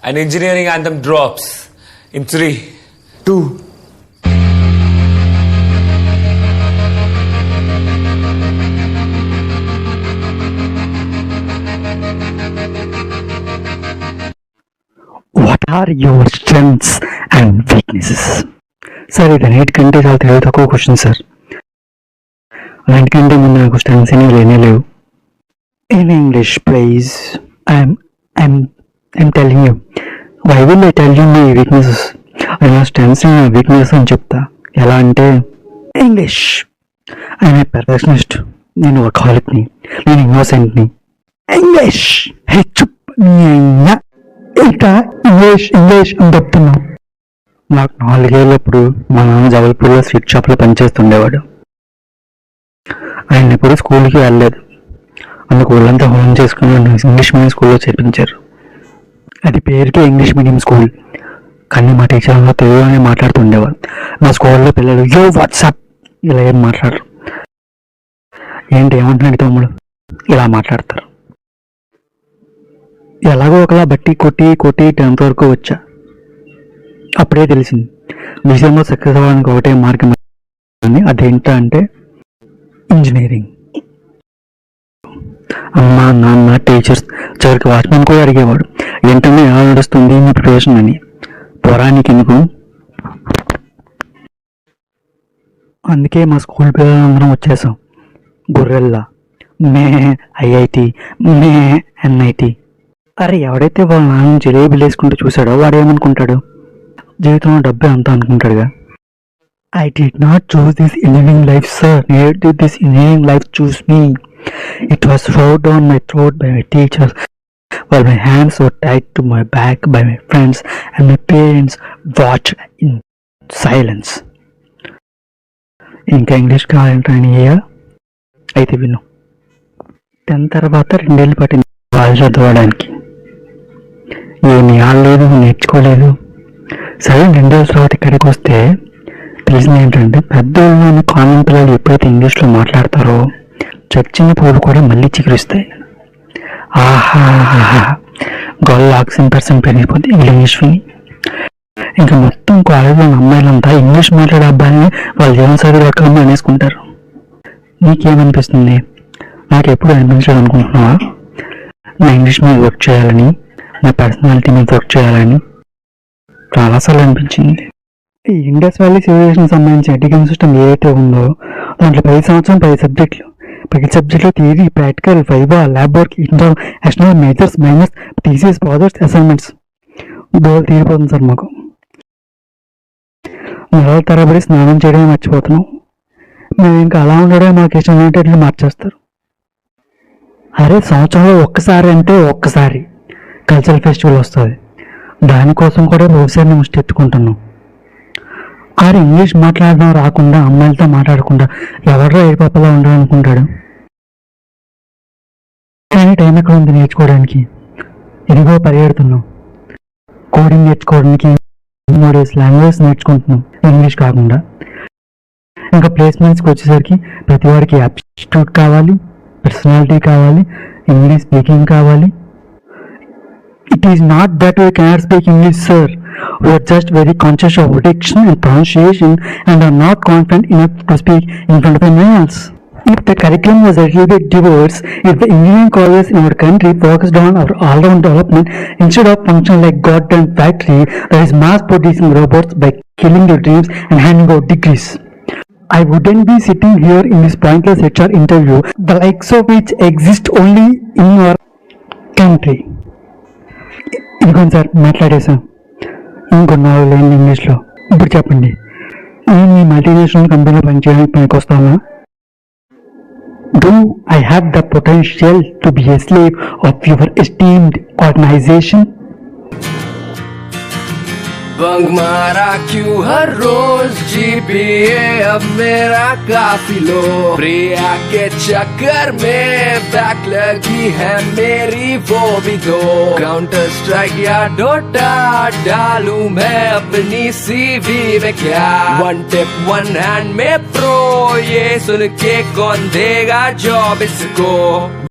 An engineering anthem drops in 3, 2. What are your strengths and weaknesses? Sir ఇది అన్నిటికంటే చాలా తెలివి తక్కువ క్వశ్చన్ సార్. అన్నిటికంటే ముందు నాకు స్ట్రెంగ్స్ అనేవి లేనే లేవు. In English please I'm telling you. Why will I tell you my weaknesses? నా స్ట్రెంగ్స్ నా వీక్నెస్ అని చెప్తా. ఎలా అంటే ఇంగ్లీష్ ఐఎమ్ ఏ పెర్ఫెక్షనిస్ట్, నేను వర్కాహలిక్ని, నేను ఇన్నోసెంట్ని. ఇంగ్లీష్ ఇంకా ఇంగ్లీష్ అని చెప్తున్నాం. నాకు 4 ఏళ్ళప్పుడు మా నాన్న జబల్పూర్లో స్వీట్ షాప్లో పనిచేస్తుండేవాడు. ఆయన ఎప్పుడు స్కూల్కి వెళ్ళలేదు. అందుకు వాళ్ళంతా హోమ్ చేసుకుని ఇంగ్లీష్ మీడియం స్కూల్లో చేర్పించారు. అది పేరుకే ఇంగ్లీష్ మీడియం స్కూల్, కానీ మా టీచర్లో తెలుగులోనే మాట్లాడుతుండేవారు. మా స్కూల్లో పిల్లలు యో వాట్సాప్ ఇలా ఏం మాట్లాడరు. ఏంటి ఏమంటున్నాడు తమ్ముడు ఇలా మాట్లాడతారు. ఎలాగో ఒకలా బట్టి కొట్టి 10th వరకు వచ్చా. అప్పుడే తెలిసింది విషయంలో సక్సెస్ అవ్వడానికి ఒకటే మార్గం అని. అదేంటంటే ఇంజనీరింగ్. అమ్మ నాన్న టీచర్స్ చివరికి వాచ్మెన్ కూడా అడిగేవాడు, ఏంటనే ఎలా నడుస్తుంది మీ ప్రిపరేషన్ అని. పొరానికి ఎందుకు? అందుకే మా స్కూల్ పిల్లలందరం వచ్చేసాం గొర్రెల్లా. మే ఐఐటి, మే ఎన్ఐటి. అరే ఎవడైతే వాళ్ళ నాన్న జిలేబీలు వేసుకుంటూ చూసాడో వాడు ఏమనుకుంటాడు? జీవితంలో డబ్బే అంతా అనుకుంటాడుగా. I did not choose this engineering life sir, neither did this engineering life choose me. It was shoved down my throat by my teachers while my hands were tied to my back by my friends and my parents watched in silence. ఇంకా English కావాలంటే అయితే విను. 10th తర్వాత 2 ఏళ్ళు పట్టింది వాళ్ళు చదవడానికి. ఏమి ఆడలేదు, నేర్చుకోలేదు. సరే 2 రోజుల తర్వాత ఇక్కడికి వస్తే తెలిసింది ఏంటంటే పెద్దోళ్ళని కామన్ పిల్లలు ఎప్పుడైతే ఇంగ్లీష్లో మాట్లాడతారో చచ్చిన పూలు కూడా మళ్ళీ చిగురిస్తాయి. ఆహాహా గొల్ల ఆక్సిజన్ పెరిగిపోతే ఇంగ్లీష్ విని. ఇంకా మొత్తం కాలేజీలో అమ్మాయిలంతా ఇంగ్లీష్ మాట్లాడే అబ్బాయిని వాళ్ళు జీవన సాధి రకంగా అనేసుకుంటారు. నీకేమనిపిస్తుంది? నాకు ఎప్పుడు అనిపించడం అనుకుంటున్నావా నా ఇంగ్లీష్ మీద వర్క్ చేయాలని, నా పర్సనాలిటీ మీద వర్క్ చేయాలని? చాలాసార్లు అనిపించింది. ఈ ఇండస్ వ్యాలీ సివిలైజేషన్ సంబంధించి ఎడ్యుకేషన్ సిస్టమ్ ఏదైతే ఉందో దాంట్లో 10 సంవత్సరం 10 సబ్జెక్టులు. ప్రతి సబ్జెక్ట్లో theory, practical, viva, lab work, internal, external, majors, minors, thesis, projects, assignments. డోర్ తీరిపోతుంది సార్ మాకు. నెలల తరబడి స్నానం చేయడమే మర్చిపోతున్నాం. మేము ఇంకా అలా ఉండడమే మాకు ఇష్టం ఏంటంటే మార్చేస్తారు. అరే సంవత్సరంలో ఒక్కసారి అంటే ఒక్కసారి కల్చరల్ ఫెస్టివల్ వస్తుంది, దానికోసం కూడా వ్యవసాయాన్ని ముష్టెత్తుకుంటున్నాం. ఆరు ఇంగ్లీష్ మాట్లాడడం రాకుండా అమ్మాయిలతో మాట్లాడకుండా ఎవరో ఏడుపాపలా ఉండాలనుకుంటాడు. కానీ టైం ఎక్కడ ఉంది నేర్చుకోవడానికి? ఇదిగో పరిగెడుతున్నాం. కోడింగ్ నేర్చుకోవడానికి 3 డేస్ లాంగ్వేజ్ నేర్చుకుంటున్నాం ఇంగ్లీష్ కాకుండా. ఇంకా ప్లేస్మెంట్స్కి వచ్చేసరికి ప్రతి వారికి యాప్టిట్యూడ్ కావాలి, పర్సనాలిటీ కావాలి, ఇంగ్లీష్ స్పీకింగ్ కావాలి. It is not that we cannot speak English, sir. We are just very conscious of diction and pronunciation and are not confident enough to speak in front of anyone else. If the curriculum was a little bit diverse, if the engineering colleges in our country focused on our all-round development instead of functioning like goddamn factory that is mass-producing robots by killing your dreams and handing out degrees, I wouldn't be sitting here in this pointless HR interview, the likes of which exist only in our country. ఇదిగోండి sir మాట్లాడేసాం. ఇంకొన్ని లేని ఇంగ్లీష్లో. ఇప్పుడు చెప్పండి, నేను మీ multinational కంపెనీలో పనిచేయడానికి పనికొస్తానా? Do I have the potential to be a slave of your esteemed organization? बंग मारा क्यों हर रोज जीपीए अब मेरा काफी लो. प्रिया के चक्कर में बैक लगी है मेरी वो भी दो. काउंटर स्ट्राइक या डोटा डालूं मैं अपनी सीवी में क्या? 1 टिप 1 हैंड में प्रो, ये सुन के कौन देगा जॉब इसको?